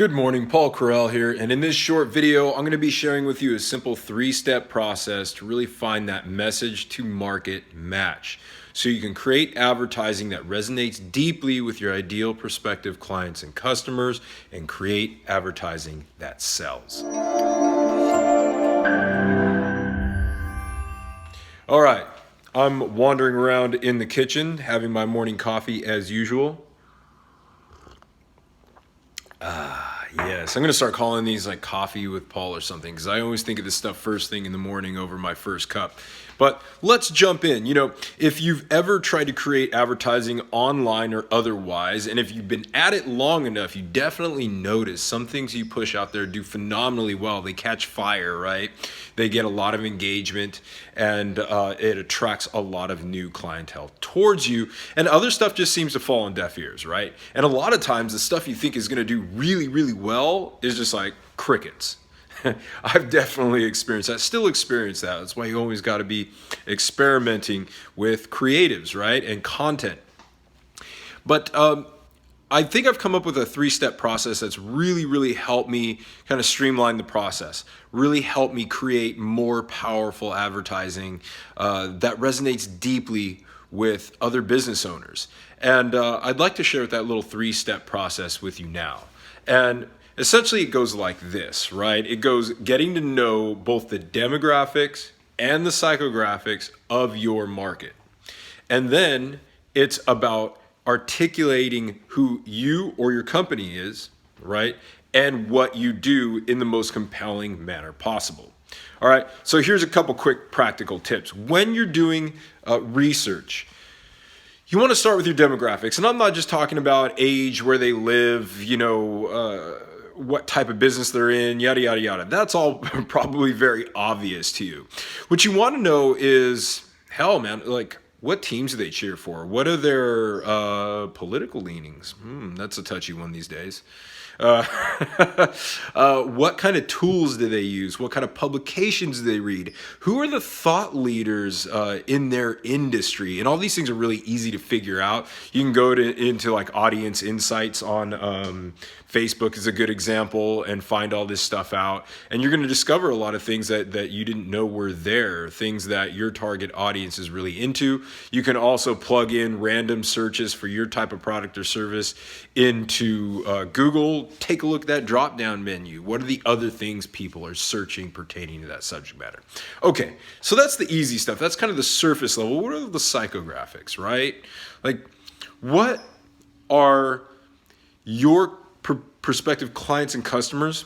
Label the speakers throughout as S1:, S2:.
S1: Good morning, Paul Carell here, and in this short video, I'm going to be sharing with you a simple three-step process to really find that message to market match so you can create advertising that resonates deeply with your ideal prospective clients and customers and create advertising that sells. All right, I'm wandering around in the kitchen having my morning coffee as usual. Yes, I'm going to start calling these like coffee with Paul or something because I always think of this stuff first thing in the morning over my first cup. But let's jump in. If you've ever tried to create advertising online or otherwise, and if you've been at it long enough, you definitely notice some things you push out there do phenomenally well. They catch fire, right? They get a lot of engagement and it attracts a lot of new clientele towards you. And other stuff just seems to fall on deaf ears, right? And a lot of times the stuff you think is going to do really, really well is just like crickets. I've definitely experienced that, still experience that. That's why you always got to be experimenting with creatives, right? And content. But I think I've come up with a three-step process that's really, really helped me kind of streamline the process, really helped me create more powerful advertising that resonates deeply with other business owners. And I'd like to share that little three-step process with you now. And essentially, it goes like this, right? It goes getting to know both the demographics and the psychographics of your market. And then it's about articulating who you or your company is, right? And what you do in the most compelling manner possible. All right, so here's a couple quick practical tips. When you're doing research, you want to start with your demographics. And I'm not just talking about age, where they live, what type of business they're in, yada, yada, yada. That's all probably very obvious to you. What you want to know is, hell, man, like, what teams do they cheer for? What are their political leanings? That's a touchy one these days. What kind of tools do they use? What kind of publications do they read? Who are the thought leaders in their industry? And all these things are really easy to figure out. You can go into like audience insights on Facebook is a good example and find all this stuff out. And you're going to discover a lot of things that you didn't know were there, things that your target audience is really into. You can also plug in random searches for your type of product or service into Google. Take a look at that drop-down menu. What are the other things people are searching pertaining to that subject matter? Okay, so that's the easy stuff. That's kind of the surface level. What are the psychographics, right? Like, what are your prospective clients and customers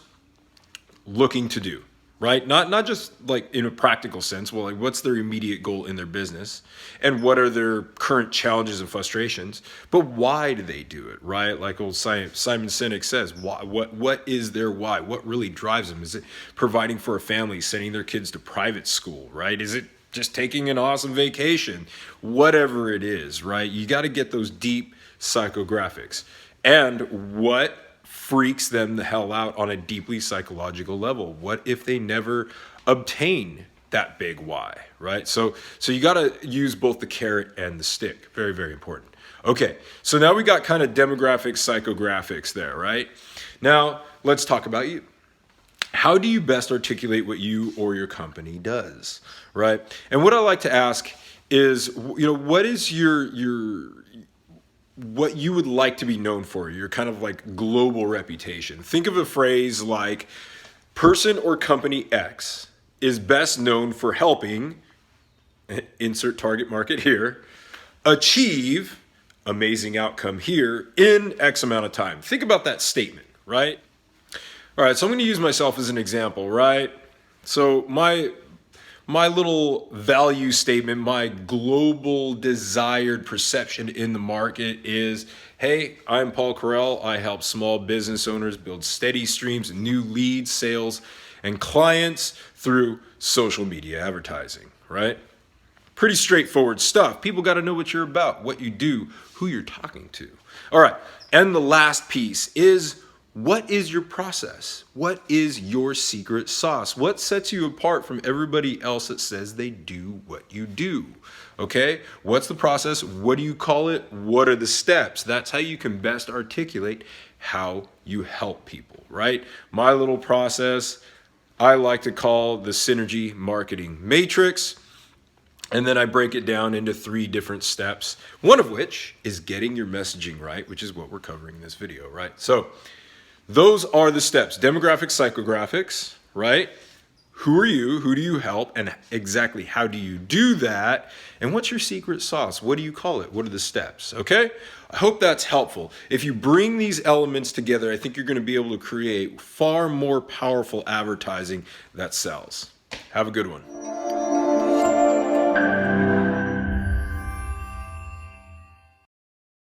S1: looking to do, right? Not just like in a practical sense. Well, like, what's their immediate goal in their business and what are their current challenges and frustrations, but why do they do it, right? Like old Simon Sinek says, why, what is their why? What really drives them? Is it providing for a family, sending their kids to private school, right? Is it just taking an awesome vacation? Whatever it is, right? You got to get those deep psychographics. And what freaks them the hell out on a deeply psychological level? What if they never obtain that big why, right? So you got to use both the carrot and the stick. Very, very important. Okay, so now we got kind of demographics, psychographics there, right? Now let's talk about you. How do you best articulate what you or your company does, right? And what I like to ask is, what is what you would like to be known for, your kind of like global reputation. Think of a phrase like person or company X is best known for helping, insert target market here, achieve amazing outcome here in X amount of time. Think about that statement, right? All right, so I'm going to use myself as an example, right? So my little value statement, my global desired perception in the market is, hey, I'm Paul Carell. I help small business owners build steady streams of new leads, sales, and clients through social media advertising, right? Pretty straightforward stuff. People got to know what you're about, what you do, who you're talking to. All right, and the last piece is, what is your process? What is your secret sauce? What sets you apart from everybody else that says they do what you do? Okay, what's the process? What do you call it? What are the steps? That's how you can best articulate how you help people, right? My little process, I like to call the synergy marketing matrix. And then I break it down into 3 different steps, one of which is getting your messaging right, which is what we're covering in this video, right? So those are the steps. Demographics, psychographics, right? Who are you? Who do you help? And exactly how do you do that? And what's your secret sauce? What do you call it? What are the steps? Okay? I hope that's helpful. If you bring these elements together, I think you're going to be able to create far more powerful advertising that sells. Have a good one.